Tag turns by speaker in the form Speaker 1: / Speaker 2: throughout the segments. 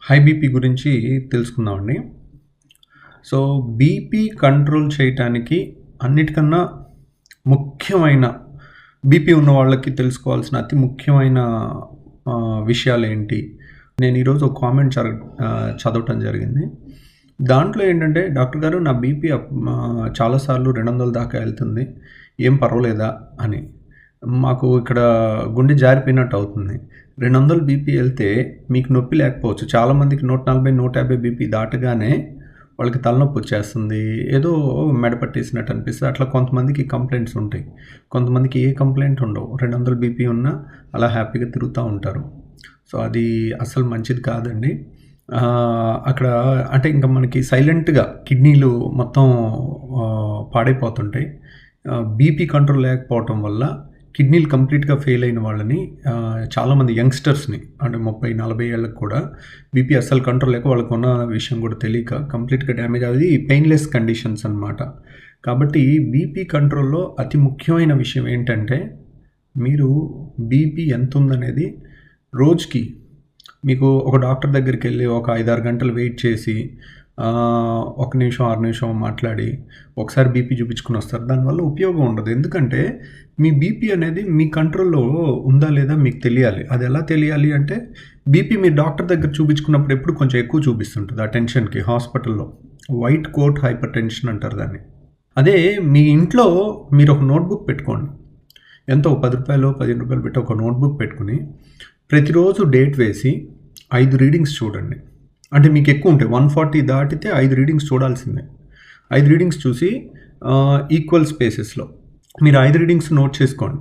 Speaker 1: High BP గురించి తెలుసుకుందామండి. So, BP control చేయటానికి అన్నిటికన్నా ముఖ్యమైన బీపీ ఉన్న వాళ్ళకి తెలుసుకోవాల్సిన అతి ముఖ్యమైన విషయాలేంటి? నేను ఈరోజు ఒక కామెంట్ చదవటం జరిగింది. దాంట్లో ఏంటంటే, డాక్టర్ గారు నా బీపీ చాలాసార్లు 200 దాకా వెళ్తుంది. ఏం పర్వాలేదా అని. మాకు ఇక్కడ గుండె జారిపోయినట్టు అవుతుంది. 200 బీపీ వెళ్తే మీకు నొప్పి లేకపోవచ్చు. చాలామందికి 140, 150 బీపీ దాటగానే వాళ్ళకి తలనొప్పి వచ్చేస్తుంది. ఏదో మెడ పట్టేసినట్టు అనిపిస్తుంది. అట్లా కొంతమందికి కంప్లైంట్స్ ఉంటాయి. కొంతమందికి ఏ కంప్లైంట్ ఉండవు. 200 బీపీ ఉన్నా అలా హ్యాపీగా తిరుగుతూ ఉంటారు. సో, అది అస్సలు మంచిది కాదండి. అక్కడ అంటే ఇంకా మనకి సైలెంట్గా కిడ్నీలు మొత్తం పాడైపోతుంటాయి. బీపీ కంట్రోల్ లేకపోవటం వల్ల కిడ్నీలు కంప్లీట్గా ఫెయిల్ అయిన వాళ్ళని చాలామంది యంగ్స్టర్స్ని అంటే 30-40 ఏళ్ళకి కూడా బీపీ అస్సలు కంట్రోల్ లేక వాళ్ళకు ఉన్న విషయం కూడా తెలియక కంప్లీట్గా డ్యామేజ్ అయ్యేది పెయిన్లెస్ కండిషన్స్ అనమాట. కాబట్టి బీపీ కంట్రోల్లో అతి ముఖ్యమైన విషయం ఏంటంటే, మీరు బీపీ ఎంత ఉందనేది రోజుకి మీకు ఒక డాక్టర్ దగ్గరికి వెళ్ళి ఒక 5-6 గంటలు వెయిట్ చేసి 1 నిమిషం 6 నిమిషం మాట్లాడి ఒకసారి బీపీ చూపించుకుని వస్తారు. దానివల్ల ఉపయోగం ఉండదు. ఎందుకంటే మీ బీపీ అనేది మీ కంట్రోల్లో ఉందా లేదా మీకు తెలియాలి. అది ఎలా తెలియాలి అంటే, బీపీ మీరు డాక్టర్ దగ్గర చూపించుకున్నప్పుడు ఎప్పుడు కొంచెం ఎక్కువ చూపిస్తుంటుంది ఆ టెన్షన్కి. హాస్పిటల్లో వైట్ కోట్ హైపర్ టెన్షన్ అంటారు దాన్ని. అదే మీ ఇంట్లో మీరు ఒక నోట్బుక్ పెట్టుకోండి. ఎంతో ₹10 ₹15 పెట్టి ఒక నోట్బుక్ పెట్టుకుని ప్రతిరోజు డేట్ వేసి 5 రీడింగ్స్ చూడండి. అంటే మీకు ఎక్కువ ఉంటాయి. 140 దాటితే 5 రీడింగ్స్ చూడాల్సిందే. 5 రీడింగ్స్ చూసి ఈక్వల్ స్పేసెస్లో మీరు 5 రీడింగ్స్ నోట్ చేసుకోండి.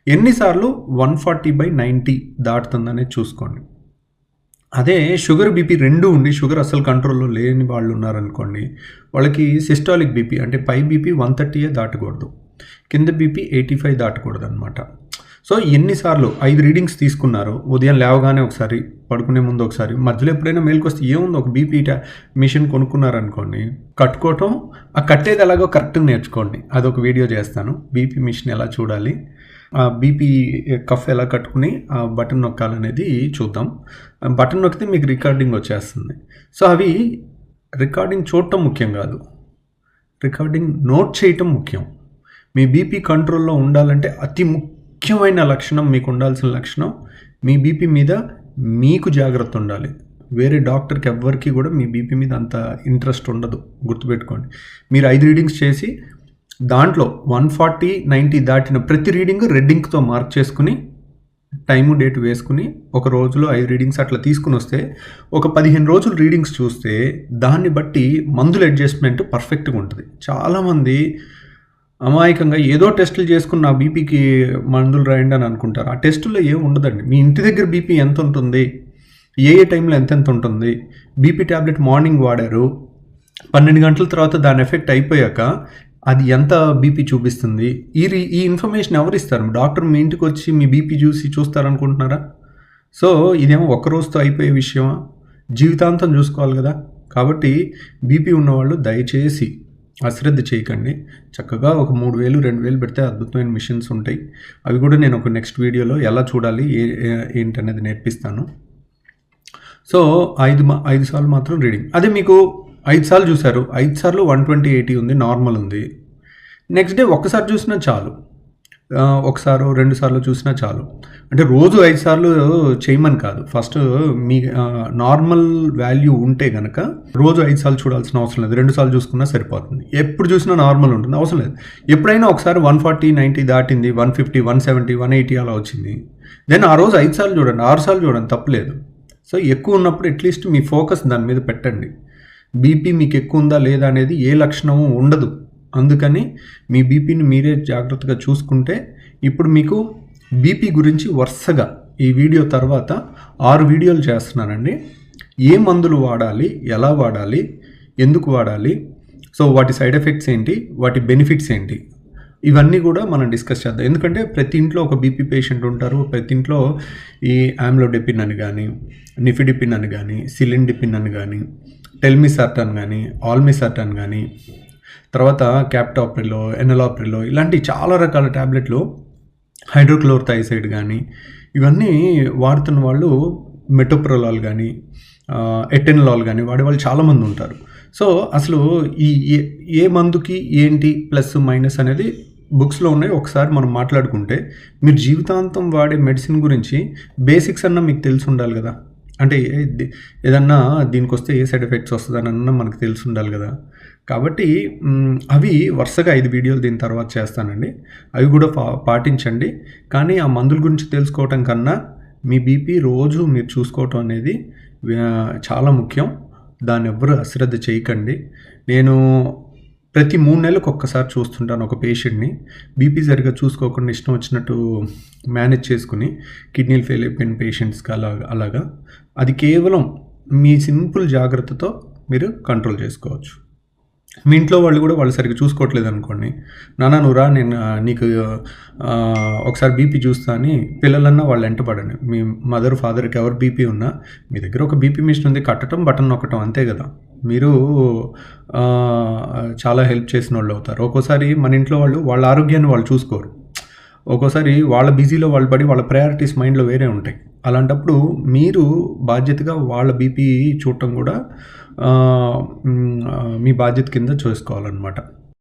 Speaker 1: ఎన్నిసార్లు 140/90 దాటుతుందనేది చూసుకోండి. అదే షుగర్ బీపీ 2 ఉండి షుగర్ అసలు కంట్రోల్లో లేని వాళ్ళు ఉన్నారనుకోండి, వాళ్ళకి సిస్టాలిక్ బీపీ అంటే పై బీపీ 130 దాటకూడదు, కింద బీపీ 85 దాటకూడదు అనమాట. సో, ఎన్నిసార్లు 5 రీడింగ్స్ తీసుకున్నారు, ఉదయం లేవగానే ఒకసారి, పడుకునే ముందు ఒకసారి, మధ్యలో ఎప్పుడైనా మేలుకొస్తే ఏముంది ఒక బీపీ మిషన్ కొనుక్కున్నారనుకోండి, కట్టుకోవటం, ఆ కట్టేది ఎలాగో కరెక్ట్గా నేర్చుకోండి. అదొక వీడియో చేస్తాను. బీపీ మిషన్ ఎలా చూడాలి, ఆ బీపీ కఫ్ ఎలా కట్టుకుని ఆ బటన్ నొక్కాలనేది చూద్దాం. బటన్ నొక్కితే మీకు రికార్డింగ్ వచ్చేస్తుంది. సో, అవి రికార్డింగ్ చూడటం ముఖ్యం కాదు, రికార్డింగ్ నోట్ చేయటం ముఖ్యం. మీ బీపీ కంట్రోల్లో ఉండాలంటే అతి ముఖ్యమైన లక్షణం, మీకు ఉండాల్సిన లక్షణం, మీ బీపీ మీద మీకు జాగ్రత్త ఉండాలి. వేరే డాక్టర్కి ఎవ్వరికి కూడా మీ బీపీ మీద అంత ఇంట్రెస్ట్ ఉండదు, గుర్తుపెట్టుకోండి. మీరు 5 రీడింగ్స్ చేసి దాంట్లో 140/90 దాటిన ప్రతి రీడింగ్ రెడ్ ఇంక్తో మార్క్ చేసుకుని టైము డేట్ వేసుకుని ఒక రోజులో 5 రీడింగ్స్ అట్లా తీసుకుని వస్తే ఒక 15 రోజులు రీడింగ్స్ చూస్తే దాన్ని బట్టి మందుల అడ్జస్ట్మెంట్ పర్ఫెక్ట్గా ఉంటుంది. చాలామంది అమాయకంగా ఏదో టెస్టులు చేసుకుని నా బీపీకి మందులు రాయండి అని అనుకుంటారు. ఆ టెస్టుల్లో ఏం ఉండదండి. మీ ఇంటి దగ్గర బీపీ ఎంత ఉంటుంది, ఏ టైంలో ఎంతెంత ఉంటుంది, బీపీ ట్యాబ్లెట్ మార్నింగ్ వాడారు, 12 గంటల తర్వాత దాని ఎఫెక్ట్ అయిపోయాక అది ఎంత బీపీ చూపిస్తుంది, ఈ ఇన్ఫర్మేషన్ ఎవరు ఇస్తారు? డాక్టర్ మీ ఇంటికి వచ్చి మీ బీపీ చూస్తారనుకుంటున్నారా? సో, ఇదేమో ఒక్క రోజుతో అయిపోయే విషయమా? జీవితాంతం చూసుకోవాలి కదా. కాబట్టి బీపీ ఉన్నవాళ్ళు దయచేసి అశ్రద్ధ చేయకండి. చక్కగా ఒక 3,000 2,000 పెడితే అద్భుతమైన మిషన్స్ ఉంటాయి. అవి కూడా నేను ఒక నెక్స్ట్ వీడియోలో ఎలా చూడాలి ఏంటనేది నేర్పిస్తాను. సో, 5 సార్లు మాత్రం రీడింగ్. అదే మీకు 5 సార్లు చూశారు, 5 సార్లు 120/80 ఉంది, నార్మల్ ఉంది. నెక్స్ట్ డే ఒక్కసారి చూసినా చాలు, ఒకసారి 2 సార్లు చూసినా చాలు. అంటే రోజు 5 సార్లు చేయమని కాదు. ఫస్ట్ మీ నార్మల్ వాల్యూ ఉంటే కనుక రోజు 5 సార్లు చూడాల్సిన అవసరం లేదు. 2 సార్లు చూసుకున్నా సరిపోతుంది. ఎప్పుడు చూసినా నార్మల్ ఉంటుంది, అవసరం లేదు. ఎప్పుడైనా ఒకసారి 140/90 దాటింది, 150, 170, 180 అలా వచ్చింది, దెన్ ఆ రోజు 5 సార్లు చూడండి, 6 సార్లు చూడండి, తప్పలేదు. సో, ఎక్కువ ఉన్నప్పుడు అట్లీస్ట్ మీ ఫోకస్ దాని మీద పెట్టండి. బీపీ మీకు ఎక్కువ ఉందా లేదా అనేది ఏ లక్షణము ఉండదు. అందుకని మీ బీపీని మీరే జాగ్రత్తగా చూసుకుంటే, ఇప్పుడు మీకు బీపీ గురించి వరుసగా ఈ వీడియో తర్వాత 6 వీడియోలు చేస్తున్నానండి. ఏ మందులు వాడాలి, ఎలా వాడాలి, ఎందుకు వాడాలి, సో వాటి సైడ్ ఎఫెక్ట్స్ ఏంటి, వాటి బెనిఫిట్స్ ఏంటి, ఇవన్నీ కూడా మనం డిస్కస్ చేద్దాం. ఎందుకంటే ప్రతి ఇంట్లో ఒక బీపీ పేషెంట్ ఉంటారు. ప్రతి ఇంట్లో ఈ ఆమ్లోడిపిన్ అని కానీ, నిఫిడిపిన్ అని కానీ, సిలిండిపిన్ అని కానీ, టెల్మిసర్టాన్ కానీ, ఆల్మిసర్టాన్ కానీ, తర్వాత క్యాప్టాప్రిలో, ఎనలాప్రిలో, ఇలాంటి చాలా రకాల ట్యాబ్లెట్లు, హైడ్రోక్లోరోథైసైడ్ కానీ, ఇవన్నీ వాడుతున్న వాళ్ళు మెటోప్రోలాల్ కానీ ఎటెనలాల్ కానీ వాడేవాళ్ళు చాలామంది ఉంటారు. సో అసలు ఈ ఏ మందుకి ఏంటి ప్లస్ మైనస్ అనేది బుక్స్లో ఉన్నాయి. ఒకసారి మనం మాట్లాడుకుంటే మీరు జీవితాంతం వాడే మెడిసిన్ గురించి బేసిక్స్ అన్నా మీకు తెలిసి ఉండాలి కదా. అంటే ఏదన్నా దీనికి వస్తే ఏ సైడ్ ఎఫెక్ట్స్ వస్తుందనన్నా మనకు తెలిసి ఉండాలి కదా. కాబట్టి అవి వరుసగా 5 వీడియోలు దీని తర్వాత చేస్తానండి. అవి కూడా పాటించండి. కానీ ఆ మందుల గురించి తెలుసుకోవటం కన్నా మీ బీపీ రోజు మీరు చూసుకోవటం అనేది చాలా ముఖ్యం. దాన్ని ఎవ్వరు అశ్రద్ధ చేయకండి. నేను ప్రతి 3 నెలలకు ఒక్కసారి చూస్తుంటాను ఒక పేషెంట్ని. బీపీ సరిగ్గా చూసుకోకుండా ఇష్టం వచ్చినట్టు మేనేజ్ చేసుకుని కిడ్నీలు ఫెయిల్ అయిపోయిన పేషెంట్స్కి అలాగా అది కేవలం మీ సింపుల్ జాగ్రత్తతో మీరు కంట్రోల్ చేసుకోవచ్చు. మీ ఇంట్లో వాళ్ళు కూడా వాళ్ళు సరిగ్గా చూసుకోవట్లేదు అనుకోండి, నాన్న నువ్వు రా, నేను నీకు ఒకసారి బీపీ చూస్తా అని పిల్లలన్నా వాళ్ళు వెంటపడండి. మీ మదర్ ఫాదర్కి ఎవరు బీపీ ఉన్నా మీ దగ్గర ఒక బీపీ మిషన్ ఉంది, కట్టడం బటన్ నొక్కటం అంతే కదా. మీరు చాలా హెల్ప్ చేసిన వాళ్ళు అవుతారు. ఒక్కోసారి మన ఇంట్లో వాళ్ళు వాళ్ళ ఆరోగ్యాన్ని వాళ్ళు చూసుకోరు. ఒక్కోసారి వాళ్ళ బిజీలో వాళ్ళు పడి వాళ్ళ ప్రయారిటీస్ మైండ్లో వేరే ఉంటాయి. అలాంటప్పుడు మీరు బాధ్యతగా వాళ్ళ బీపీ చూడటం కూడా మీ బాధ్యత కింద చేసుకోవాలన్నమాట.